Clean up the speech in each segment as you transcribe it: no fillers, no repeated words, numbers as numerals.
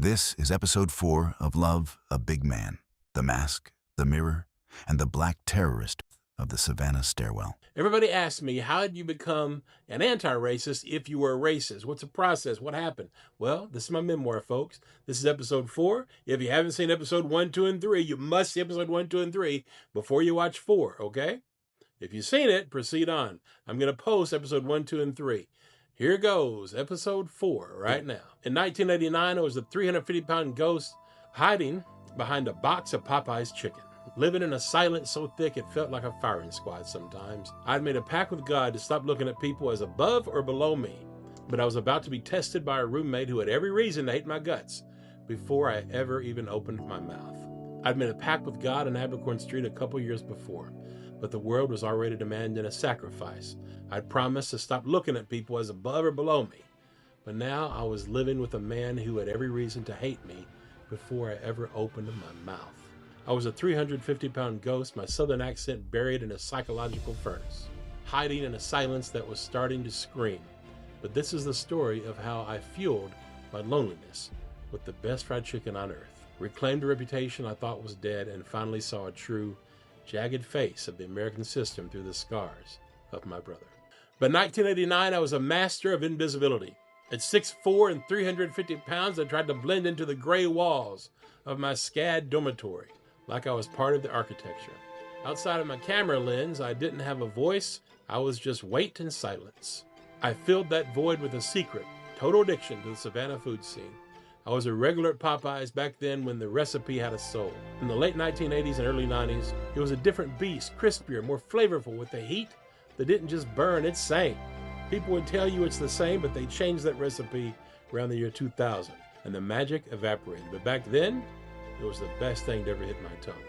This is episode 4 of Love, a Big Man, The Mask, The Mirror, and the Black Terrorist of the Savannah Stairwell. Everybody asks me, how did you become an anti-racist if you were a racist? What's the process? What happened? Well, this is my memoir, folks. This is episode 4. If you haven't seen episode 1, 2, and 3, you must see episode 1, 2, and 3 before you watch 4, okay? If you've seen it, proceed on. I'm going to post episode 1, 2, and 3. Here goes, episode 4 right now. In 1989, I was a 350-pound ghost hiding behind a box of Popeye's chicken, living in a silence so thick it felt like a firing squad sometimes. I'd made a pact with God to stop looking at people as above or below me, but I was about to be tested by a roommate who had every reason to hate my guts before I ever even opened my mouth. I'd made a pact with God on Abercorn Street a couple years before, but the world was already demanding a sacrifice. I'd promised to stop looking at people as above or below me, but now I was living with a man who had every reason to hate me before I ever opened my mouth. I was a 350-pound ghost, my southern accent buried in a psychological furnace, hiding in a silence that was starting to scream. But this is the story of how I fueled my loneliness with the best fried chicken on earth, reclaimed a reputation I thought was dead, and finally saw a true, jagged face of the American system through the scars of my brother. By 1989, I was a master of invisibility. At 6'4" and 350 pounds, I tried to blend into the gray walls of my SCAD dormitory, like I was part of the architecture. Outside of my camera lens, I didn't have a voice. I was just weight and silence. I filled that void with a secret, total addiction to the Savannah food scene. I was a regular at Popeyes back then when the recipe had a soul. In the late 1980s and early 90s, it was a different beast, crispier, more flavorful with the heat that didn't just burn, it sang. People would tell you it's the same, but they changed that recipe around the year 2000, and the magic evaporated. But back then, it was the best thing to ever hit my tongue.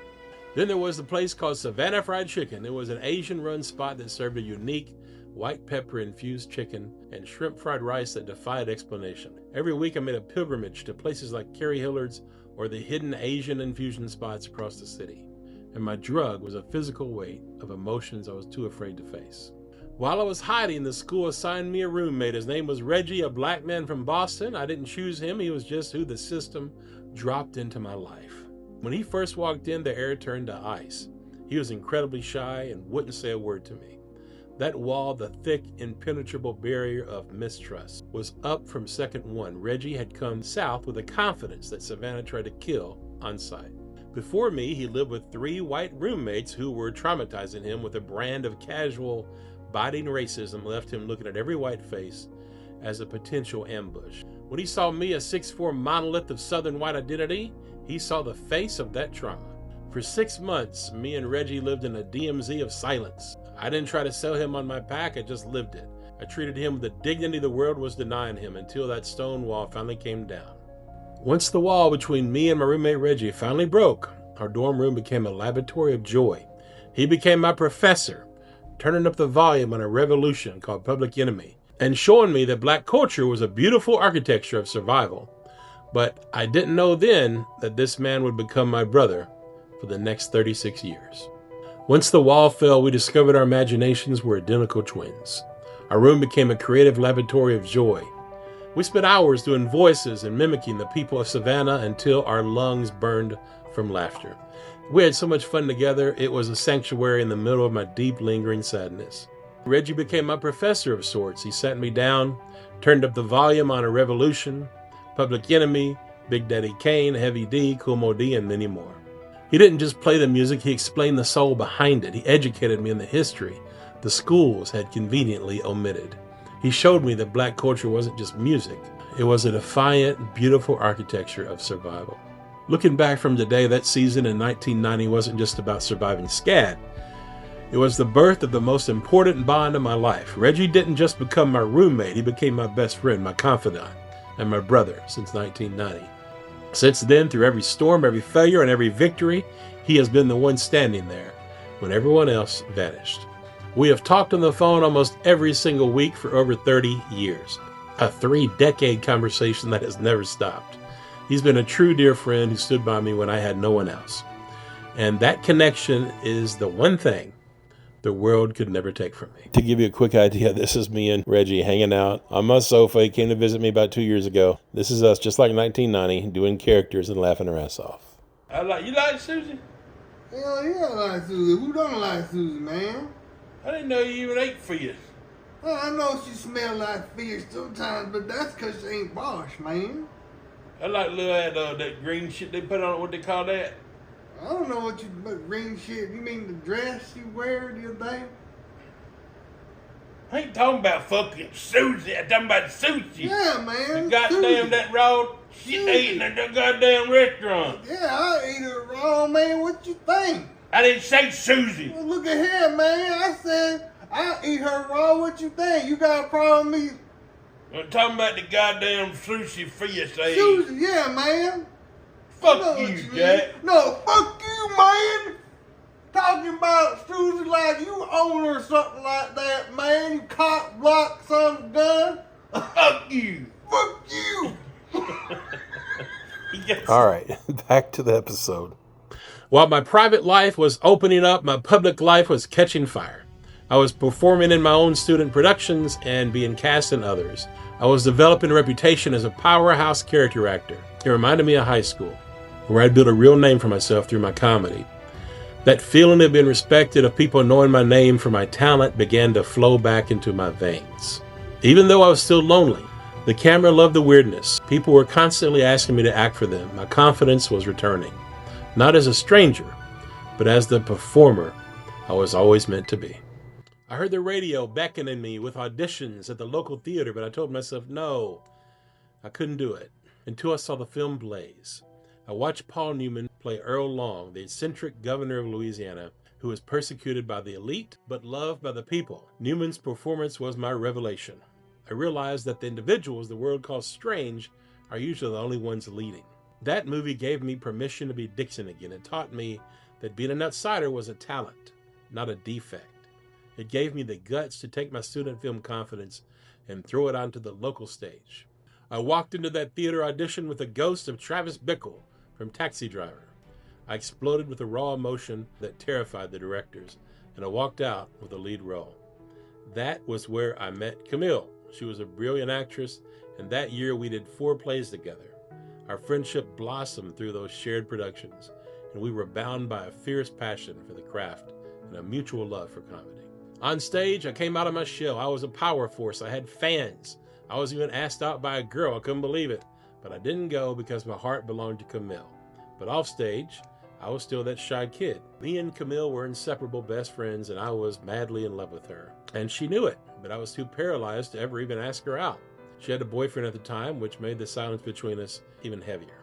Then there was the place called Savannah Fried Chicken. It was an Asian-run spot that served a unique white pepper-infused chicken and shrimp fried rice that defied explanation. Every week I made a pilgrimage to places like Carrie Hillard's or the hidden Asian infusion spots across the city. And my drug was a physical weight of emotions I was too afraid to face. While I was hiding, the school assigned me a roommate. His name was Reggie, a black man from Boston. I didn't choose him. He was just who the system dropped into my life. When he first walked in, the air turned to ice. He was incredibly shy and wouldn't say a word to me. That wall, the thick, impenetrable barrier of mistrust, was up from second one. Reggie had come south with a confidence that Savannah tried to kill on sight. Before me, he lived with 3 white roommates who were traumatizing him with a brand of casual, biting racism left him looking at every white face as a potential ambush. When he saw me, a 6'4" monolith of Southern white identity, he saw the face of that trauma. For 6 months, me and Reggie lived in a DMZ of silence. I didn't try to sell him on my pack, I just lived it. I treated him with the dignity the world was denying him until that stone wall finally came down. Once the wall between me and my roommate Reggie finally broke, our dorm room became a laboratory of joy. He became my professor, turning up the volume on a revolution called Public Enemy, and showing me that black culture was a beautiful architecture of survival. But I didn't know then that this man would become my brother for the next 36 years. Once the wall fell, we discovered our imaginations were identical twins. Our room became a creative laboratory of joy. We spent hours doing voices and mimicking the people of Savannah until our lungs burned from laughter. We had so much fun together, it was a sanctuary in the middle of my deep, lingering sadness. Reggie became my professor of sorts. He sat me down, turned up the volume on A Revolution, Public Enemy, Big Daddy Kane, Heavy D, Kool Moe Dee, and many more. He didn't just play the music, he explained the soul behind it. He educated me in the history the schools had conveniently omitted. He showed me that black culture wasn't just music. It was a defiant, beautiful architecture of survival. Looking back from today, that season in 1990 wasn't just about surviving SCAD. It was the birth of the most important bond of my life. Reggie didn't just become my roommate, he became my best friend, my confidant, and my brother since 1990. Since then, through every storm, every failure, and every victory, he has been the one standing there when everyone else vanished. We have talked on the phone almost every single week for over 30 years. A 3-decade conversation that has never stopped. He's been a true dear friend who stood by me when I had no one else. And that connection is the one thing the world could never take from me. To give you a quick idea, this is me and Reggie hanging out on my sofa. He came to visit me about 2 years ago. This is us, just like 1990, doing characters and laughing our ass off. You like Susie? Hell yeah, I like Susie. Who don't like Susie, man? I didn't know you even ate fish. Well, I know she smell like fish sometimes, but that's because she ain't washed, man. I like that green shit they put on, what they call that? I don't know what green shit. You mean the dress you wear the other day? I ain't talking about fucking Susie. I'm talking about sushi. Yeah, man. The goddamn Susie. that raw shit they eating at that goddamn restaurant. Yeah, I eat it raw, man. What you think? I didn't say Susie. Well, look at here, man. I said I eat her raw. What you think? You got a problem with me? I'm talking about the goddamn sushi fish they eat. Susie, yeah, man. Fuck you, Jack. No, fuck you, man. Talking about Susie like you own her or something like that, man. You cock block some gun. Fuck you. Fuck you. All right, back to the episode. While my private life was opening up, my public life was catching fire. I was performing in my own student productions and being cast in others. I was developing a reputation as a powerhouse character actor. It reminded me of high school, where I'd built a real name for myself through my comedy. That feeling of being respected, of people knowing my name for my talent, began to flow back into my veins. Even though I was still lonely, the camera loved the weirdness. People were constantly asking me to act for them. My confidence was returning. Not as a stranger, but as the performer I was always meant to be. I heard the radio beckoning me with auditions at the local theater, but I told myself no, I couldn't do it until I saw the film Blaze. I watched Paul Newman play Earl Long, the eccentric governor of Louisiana, who was persecuted by the elite but loved by the people. Newman's performance was my revelation. I realized that the individuals the world calls strange are usually the only ones leading. That movie gave me permission to be Dixon again. It taught me that being an outsider was a talent, not a defect. It gave me the guts to take my student film confidence and throw it onto the local stage. I walked into that theater audition with the ghost of Travis Bickle from Taxi Driver. I exploded with a raw emotion that terrified the directors, and I walked out with a lead role. That was where I met Camille. She was a brilliant actress, and that year we did 4 plays together. Our friendship blossomed through those shared productions, and we were bound by a fierce passion for the craft and a mutual love for comedy. On stage, I came out of my shell. I was a power force. I had fans. I was even asked out by a girl. I couldn't believe it. But I didn't go because my heart belonged to Camille. But off stage, I was still that shy kid. Me and Camille were inseparable best friends, and I was madly in love with her. And she knew it, but I was too paralyzed to ever even ask her out. She had a boyfriend at the time, which made the silence between us even heavier.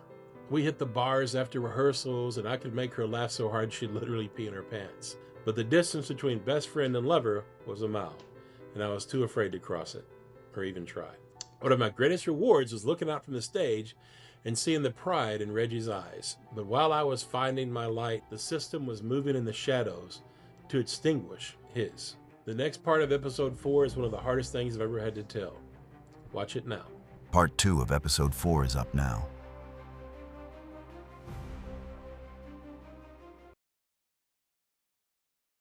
We hit the bars after rehearsals, and I could make her laugh so hard she'd literally pee in her pants. But the distance between best friend and lover was a mile, and I was too afraid to cross it, or even try. One of my greatest rewards was looking out from the stage and seeing the pride in Reggie's eyes. But while I was finding my light, the system was moving in the shadows to extinguish his. The next part of episode 4 is one of the hardest things I've ever had to tell. Watch it now. Part 2 of episode 4 is up now.